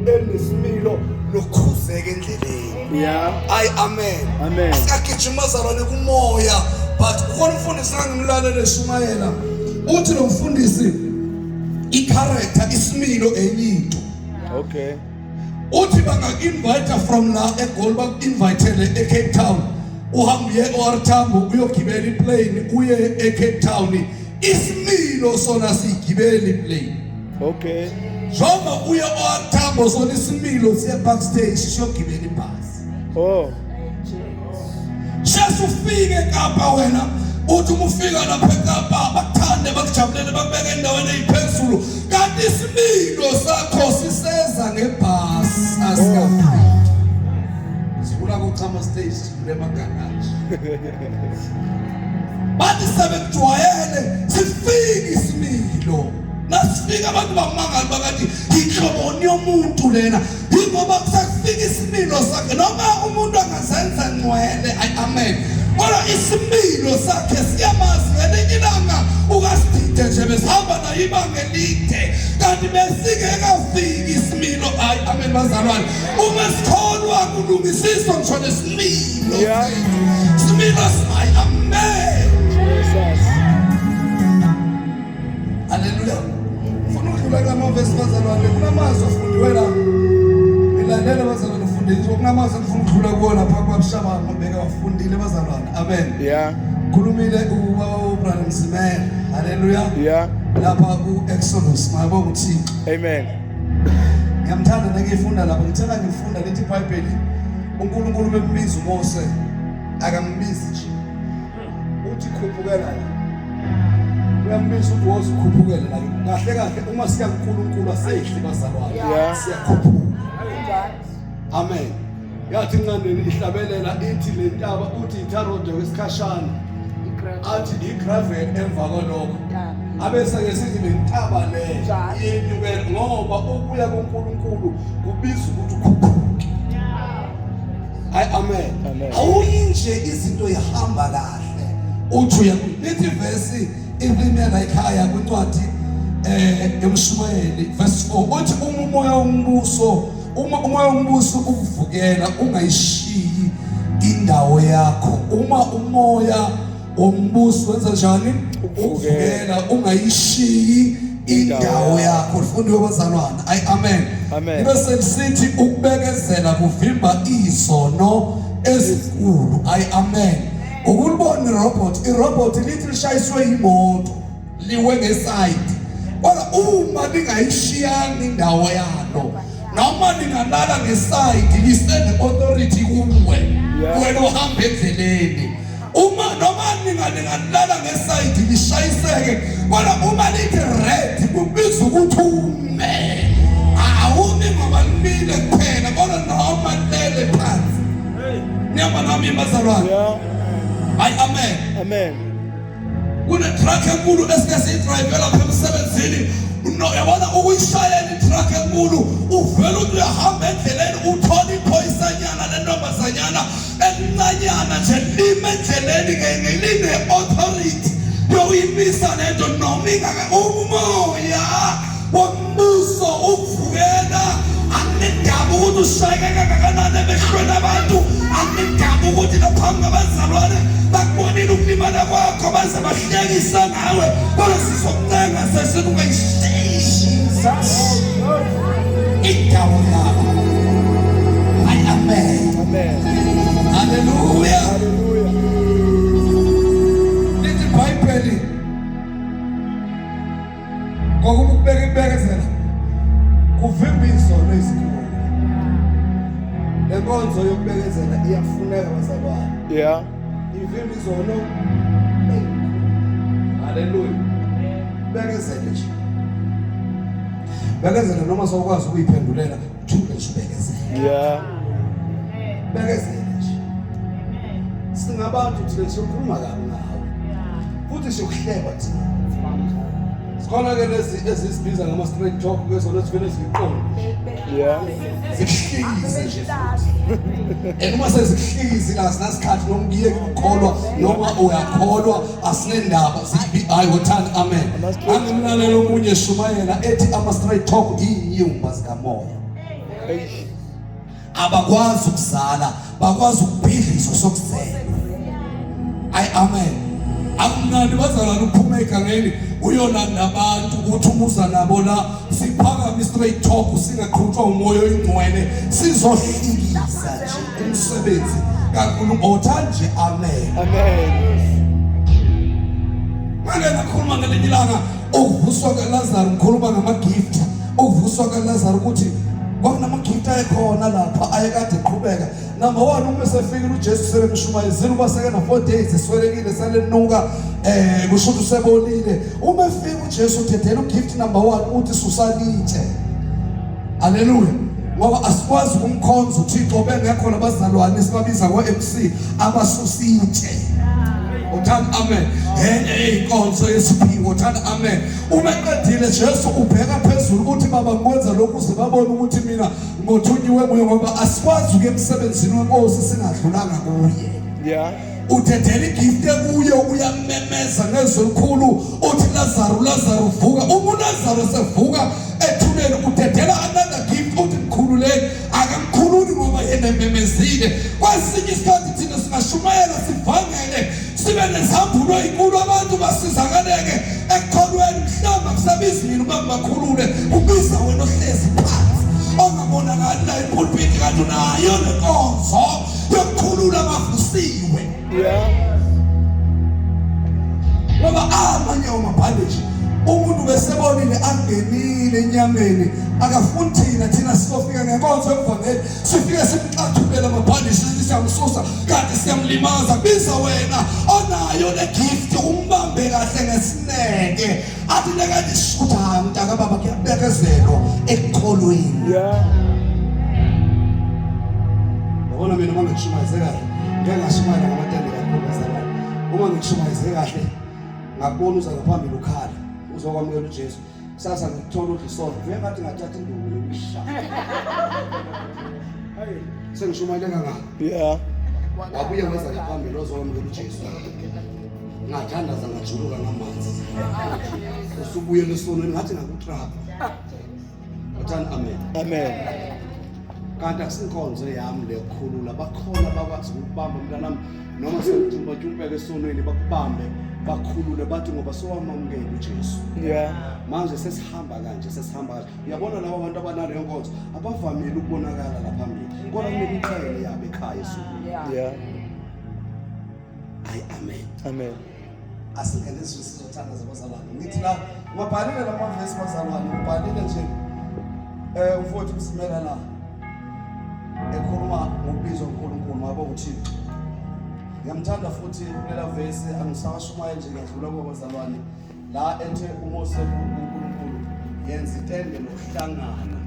enesimilo lokhuzeka endleleni. Yeah. Amen. Amen. Sikagijima bazalwane kumoya, but ukhona umfundisi ngangimlalele Shumayela. Uthi lo mfundisi i-character isimilo enyinto. Okay. Uthi banga-invite from la eGoli baku-invitele eCape Town. Uhambe uye e-OR Tambo uyogibela iplane uye eCape Town. Isimilo sona sigibela iplane. Okay. Njengoba uye e-OR Tambo sona isimilo siye backstage siyogibela ibhasi. Oh. Shese ufike Kapa wena. Uthi umufika lapha eKapa bakuthande bakujabulele bakubeka endaweni eyiphezulu. Kanti isimilo sakho siseza ngebhasi asikafiki. Sifuna ukuchama stage sifule maganaji. Bathi sebekujwayele sifike isimilo. Nasifika abantu bamangali bakathi inhloboni yomuntu lena ingoba kusafika isimilo sakhe noma umuntu angazenza ngcwele. Amen. Kodwa isimilo sakhe siyamazi ngelinye ilanga ukasidide nje besihamba naye ibanga elide kanti besingekafiki isimilo. Amen bazalwane. Uma sikholwa kulungisiswa ngisho nesimilo. Isimilo simayi. Amen. Hallelujah. Funa ukudlula kula mavesi bazalwane kunamazwi afundiwe la. Ngilandele bazalwane ufundiswa kunamazwi ngifuna ukudlula kuwona phakathi kwabashaba ngibeka wafundile bazalwane. Amen. Yeah. Khulumile uBrother Ndamane. Hallelujah. Yeah. Lapha ku-Exodus mayabonga uThixo. Amen. Ngiyamthanda ngiyifunda lapha ngithanda ngifunda lethi iBhayibheli uNkulunkulu bembiza uMose akambizi nje. Uthi khuphukela la. Uyambiza ukuthi woze ukhuphukele la. Kahle kahle uma siya kuNkulunkulu asehli bazalwane. Siyakhuphuka. Amen. Yathi incandeni ihlabelela ithi le ntaba uthi itharode kwesikhashana. Athi igravel emva kwalokho. Abese ke sithi lentaba le yenyukela ngoba ukuya kuNkulunkulu kubiza ukuthi ukhuphuke. Amen. Awuyinje izinto yahamba kahle. Uthi uyakulithi verse ilimela ekhaya kwincwadi eMshumayeli verse 4 uthi umoya wombuso umoya wombuso ukuvukela ungayishiyi indawo yakho. Uma umoya wombuso wenza njani? Ukuvukela ungayishiyi indawo yakho. Ufundiwe bazalwane. Amen. Ibese lisithi ukubekezela kuvimba izono ezinkulu. Amen. Ukulibona irobot lithi lishayiswe imoto liwe ngeside. Kodwa uma lingayishiyanga indawo yalo noma lingalala ngeside lisend authority kuwe wena uhamba endleleni. Uma noma ningalala ngeside lishayiseke kodwa uma lithi red kubiza ukuthi ume. Awumi ngoba limile kuphela kodwa noma lele phansi. Niyamba nami bazalwane. Amen. Amen. Kune truck enkulu esike siyidrive lapha emsebenzini. Yabona ukuyishayela i-truck enkulu uvela uthi uyahamba endleleni uthola iphoyisanyana lentombazanyana encanyana nje lime endleleni ngeline authority yoyimisa lento noma ingake umoya wombuso uvukela. Anindaba ukuthi ushayeke kangakanani emehlweni abantu. Anindaba ukuthi laphambi kwabazalwane bakubonile ukulimala kwakho baze bahlekisa ngawe kodwa sizokucenga sesithi ungayishiyi indawo yakho. Amen. Hallelujah. Lithi iBhayibheli ngokubeka ibekezela kuvimba izono ezinkulu. Le nkonzo yokubekezela iyafuneka bazalwane. Yeah. Ivimba izono. Hallelujah. Bekezele nje. Bekezele noma sokwazi ukuyiphendulela thule nje bekezele. Yeah. Bekezele nje. Singabantu thina siyokhuluma kabi ngawe. Futhi siyokuhleba thina. Sikhona ke lezi ezisibiza ngama straight talk kwezona ezivele ziqonda. Yeah. Zikuhlikize nje. Uma sezikuhlikize la sinasikhathi noma ugiye ukukholwa noma uyakholwa asinendaba sibi ayothanda. Amen. Angimlalela omunye Shumayela ethi ama straight talk inyumba zikamoya. Eish. abakwazi ukuzala, bakwazi ukubhidliso sokuzela. Amen. Akumnandi bazalwane uphuma egangeni uyolanda abantu uthi umuza nabo la siphakama straight talk singaqhutshwa umoya oyingcwele sizohlikisa nje umsebenzi kaNkulunkulu othanje. Amen. Amen. Manje nakhuluma ngelinye ilanga ukuvuswa kaLazaro, ngikhuluma ngama-gift. Ukuvuswa kaLazaro ukuthi kwakunama-gift ayekhona lapha ayekade eqhubeka. Number 1, uma sefikile uJesu sebemshumayezile uba sekena 4 days eswelekile salenuka kusho ukuthi usebolile. Uma efika uJesu uthethela ugift number 1 uthi susalitshe. Haleluya. Ngoba asikwazi ukumkhonza uThixo bengekho nabazalwane sibabiza ngo-MC abasusitshe. Uthanda amen. Inkonzo yesiphiwo. Uthanda amen. Uma eqedile Jesu ubheka phezulu ukuthi baba ngikwenza lokhu uze babone ukuthi mina ngothunyiwe nguye, ngoba asikwazi ukuya emsebenzini wenkosi singadlulanga kuye. Yeah. Uthethela igift kuye uyamemeza ngezwi elikhulu uthi Lazaro, Lazaro vuka. Uma uLazaro sevuka ethuneni uthethela another gift uthi mkhululeni. Akamkhululi ngoba yena ememezile. Kwesinye isikhathi thina singashumayela sivangele sibe nezambulo ezinkulu abantu basizakaleke ekukholweni mhlawumbe kusabiza yini ukuba bakhulule ubiza wena ohlezi phansi ongabonakali la epulpiti kanti unayo lenkonzo yokukhulula abavusiwe. Yeah. Ngoba amanye amabhandeji umuntu besebonile angenile enyameni akafuni thina sifika ngenkonzo yokuvangela sifike simxathulela amabhandeji siyamsusa kanti siyamlimaza. Biza wena onayo le gift umbambe kahle ngesineke athi nekade shutha mntaka baba kuyabekezelwa ekukholweni. Yeah. Yabona mina uma ngishumayeze kahle ngeke ngashumayela ngamatende kakhulu bazalwane. Uma ngishumayeze kahle ngakubona uza ngaphambili ukhala uzokwamukela uJesu. Sasa ngithola udlisolo vele ngathi ngathatha induku yokusha. Hayi sengishumayele kangaka. Yeah. Wabuye wenza ngaphambili uzokwamukela uJesu. Ngathandaza ngajuluka ngamanzi. Usubuye lesonweni ngathi ngakutrapa. Uthanda amen. Amen. Kanti akusinkonzo yami leyokukhulula. Bakhona bakwazi ukubamba mntanami noma sekujumpeke esonweni bakubambe bakhulule bathi ngoba sowamamukela uJesu. Yeah. Manje sesihamba kanje sesihamba kanje. Uyabona labo abantu abanale nkonzo abavamile ukubonakala la phambili kodwa kumele icele yabo ekhaya esukwini. Yeah. Amen. Amen. Asingene sizothanda zabazalwane. Ngithi la ngibhalile lamavesi bazalwane ngibhalile nje umfowethu usimela la ekhuluma ngokubizwa uNkulunkulu ngabo uThixo. Ngiyamthanda futhi kulela vesi angisawashumaye nje ngadlula kwabazalwane la ethe uMose uNkulunkulu yenza itende lokuhlangana.